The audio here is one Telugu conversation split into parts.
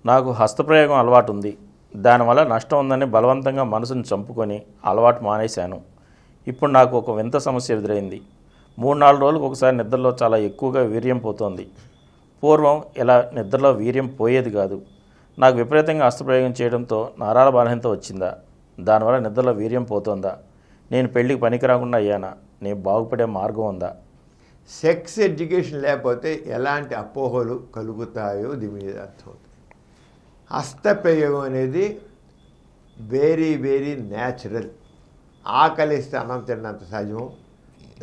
నాకు హస్తప్రయోగం అలవాటు ఉంది. దానివల్ల నష్టం ఉందని బలవంతంగా మనసును చంపుకొని అలవాటు మానేశాను. ఇప్పుడు నాకు ఒక వింత సమస్య ఎదురైంది. 3-4 రోజులకు ఒకసారి నిద్రలో చాలా ఎక్కువగా వీర్యం పోతోంది. పూర్వం ఇలా నిద్రలో వీర్యం పోయేది కాదు. నాకు విపరీతంగా హస్తప్రయోగం చేయడంతో నరాల బలహీనత వచ్చిందా? దానివల్ల నిద్రలో వీర్యం పోతోందా? నేను పెళ్లికి పనికిరాకుండా అయ్యానా? నేను బాగుపడే మార్గం ఉందా? సెక్స్ ఎడ్యుకేషన్ లేకపోతే ఎలాంటి అపోహలు కలుగుతాయో దీని మీద అర్థమవుతుంది. హస్తప్రయోగం అనేది వెరీ వెరీ న్యాచురల్. ఆకలిస్తే అన్నం తిన్నంత సహజం,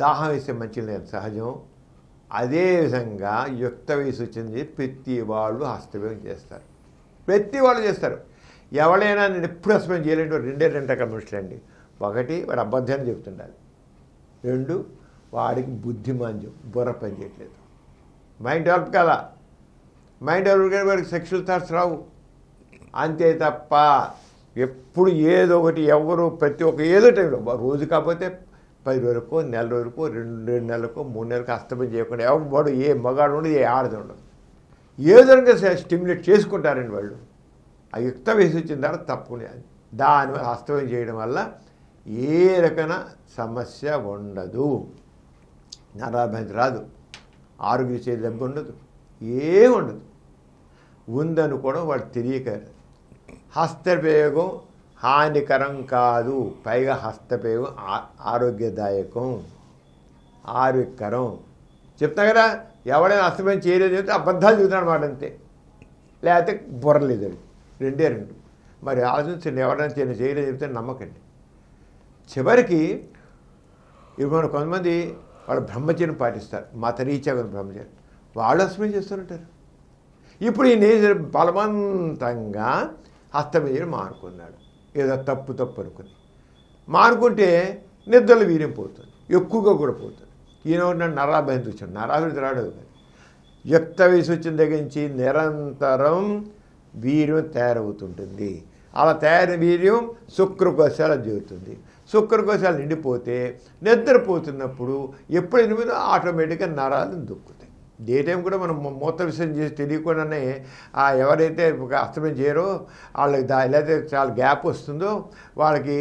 దాహం వేస్తే మంచిగా సహజం. అదేవిధంగా యుక్త వయసు వచ్చింది ప్రతి వాళ్ళు హస్తప్రయోగం చేస్తారు. ప్రతి వాళ్ళు చేస్తారు. ఎవరైనా నేను ఎప్పుడు హస్తప్రయోగం చేయలేండి. రెండు రకాల మనుషులండి. ఒకటి వాడు అబద్ధాన్ని చెప్తుండాలి. 2 వాడికి బుద్ధిమాంద్యం, బుర్ర పని చేయట్లేదు. మైండ్ డెవలప్ కదా. మైండ్ డెవలప్ కానీ వాడికి సెక్షువల్ థాట్స్ రావు. అంతే తప్ప ఎప్పుడు ఏదో ఒకటి ఎవరు ప్రతి ఒక్క ఏదో టైంలో రోజు కాకపోతే 10 రోజులకో, నెల రోజులకో, 2 నెలలకో, 3 నెలలకు హస్తపని చేయకుండా ఎవరు ఏ మగాడు ఉండదు, ఏ ఆడది ఉండదు. ఏదో రకంగా స్టిమ్యులేట్ చేసుకుంటారండి వాళ్ళు. ఆ యుక్త వయసు వచ్చిన తర్వాత తప్పకుండా దానివల్ల హస్తపని చేయడం వల్ల ఏ రకమైన సమస్య ఉండదు. నరాభ్యంతరం రాదు, ఆరోగ్య చేతి దెబ్బ ఉండదు, ఏముండదు. ఉందని కూడా వాళ్ళు తెలియక. హస్తప్రయోగం హానికరం కాదు, పైగా హస్తప్రయోగం ఆరోగ్యదాయకం, ఆరోగ్యకరం. చెప్తా కదా, ఎవడైనా హస్తప్రయోగం చేయలేదు చెప్తే అబద్ధాలు చెబుతాడు అన్నమాట. అంతే. లేకపోతే బుర్రలేదు. 2 మరి ఆలోచించండి. ఎవరైనా చేయలేదు చెప్తే నమ్మకండి. చివరికి ఇప్పుడు కొంతమంది వాళ్ళు బ్రహ్మచర్యం పాటిస్తారు, మతరీత్యా బ్రహ్మచర్యం, వాళ్ళు హస్తప్రయోగం చేస్తుంటారు. ఇప్పుడు ఈయన బలవంతంగా హస్తప్రయోగం మానుకున్నాడు. ఏదో తప్పు అనుకుని మానుకుంటే నిద్రలు వీర్యం పోతుంది, ఎక్కువగా కూడా పోతుంది. ఈయన ఉన్నాడు నరాభ్యంతరం వచ్చాడు. నరాభ్యంతరం రాడు. యుక్త వయసు వచ్చిన దగ్గర నుంచి నిరంతరం వీర్యం తయారవుతుంటుంది. అలా తయారైన వీర్యం శుక్రకోశాలు జరుగుతుంది. శుక్రకోశాలు నిండిపోతే నిద్రపోతున్నప్పుడు ఎప్పుడైనా ఆటోమేటిక్గా నరాలు దుక్కుతాయి. డే టైం కూడా మనం మూత విసర్జన చేసి తెలియకుండానే ఎవరైతే హస్తప్రయోగం చేయరో వాళ్ళకి లేకపోతే చాలా గ్యాప్ వస్తుందో వాళ్ళకి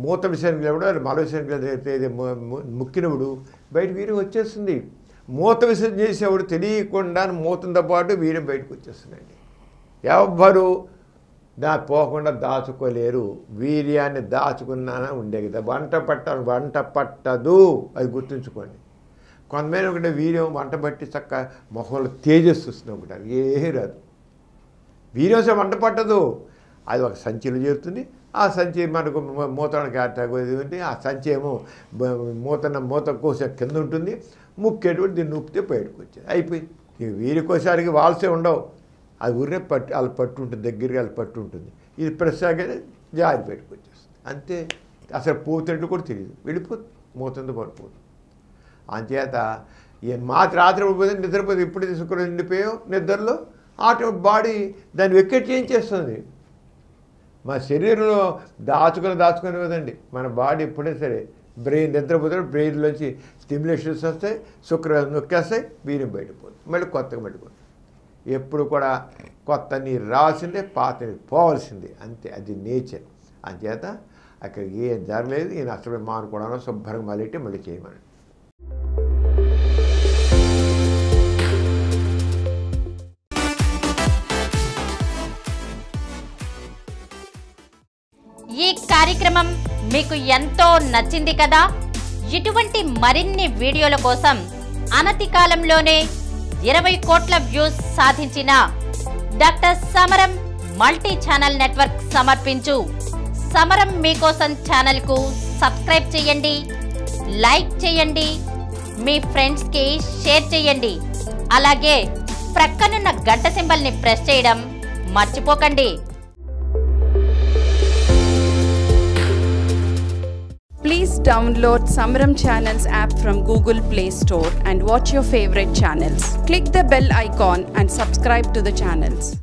మూత విసర్జన కూడా మల విసర్జన ముక్కినప్పుడు బయట వీర్యం వచ్చేస్తుంది. మూత విసర్జన చేసేవాడు తెలియకుండా మూతంతో పాటు వీర్యం బయటకు వచ్చేస్తుందండి. ఎవ్వరు పోకుండా దాచుకోలేరు. వీర్యాన్ని దాచుకున్నానా ఉండే కదా. వంట పట్టదు, అది గుర్తుంచుకోండి. కొంతమంది ఒకటే వీర్యం వంట పట్టి చక్క మొహంలో తేజస్సు వస్తుంది ఒకటి, ఏ రాదు. వీర్యం వంట పట్టదు, అది ఒక సంచిలో చేరుతుంది. ఆ సంచి మనకు మూతానికి అంటే ఆ సంచి ఏమో మూత కోస కింద ఉంటుంది. ముక్కేటువంటి దీన్ని నొక్కితే బయటకు వచ్చేది, అయిపోయింది. వీరి కోసానికి వాల్సే ఉండవు. అది ఊరినే వాళ్ళ పట్టు ఉంటుంది, దగ్గరగా వాళ్ళ పట్టు ఉంటుంది. ఇది ప్రసాగానే జారి బయటకు వచ్చేస్తుంది. అంతే. అసలు పోతుంటే కూడా తెలియదు, వెళ్ళిపోతుంది, మూతంతో పడిపోతుంది. అంచేత రాత్రి పడిపోతే నిద్రపోతే ఎప్పుడైతే శుక్రం నిండిపోయావు నిద్రలో బాడీ దాన్ని వెకెట్ చేయించేస్తుంది. మన శరీరంలో దాచుకొని కదండి మన బాడీ. ఎప్పుడైనా సరే బ్రెయిన్ నిద్రపోతే బ్రెయిన్లోంచి స్టిమ్యులేషన్స్ వస్తాయి, శుక్రం నొక్కేస్తాయి, వీర్యం బయటపోతుంది, మళ్ళీ కొత్తగా పడిపోతుంది. ఎప్పుడు కూడా కొత్త నీరు రావాల్సిందే, పాత నీరు పోవాల్సిందే. అంతే, అది నేచర్. అంచేత అక్కడికి ఏం జరగలేదు. ఈ నష్టమే మానుకోవడంలో శుభ్రంగా మళ్ళీ చేయమని. ఈ కార్యక్రమం మీకు ఎంతో నచ్చింది కదా. ఇటువంటి మరిన్ని వీడియోల కోసం అనతి కాలంలోనే 20 కోట్ల వ్యూస్ సాధించిన డాక్టర్ సమరం మల్టీ ఛానల్ నెట్వర్క్ సమర్పించు సమరం మీకోసం ఛానల్ కు సబ్స్క్రైబ్ చేయండి, లైక్ చేయండి, మీ ఫ్రెండ్స్ కి షేర్ చేయండి. అలాగే ప్రక్కనున్న గంట సింబల్ ని ప్రెస్ చేయడం మర్చిపోకండి. Please download Samaram Channels app from Google Play Store and watch your favorite channels. Click the bell icon and subscribe to the channels.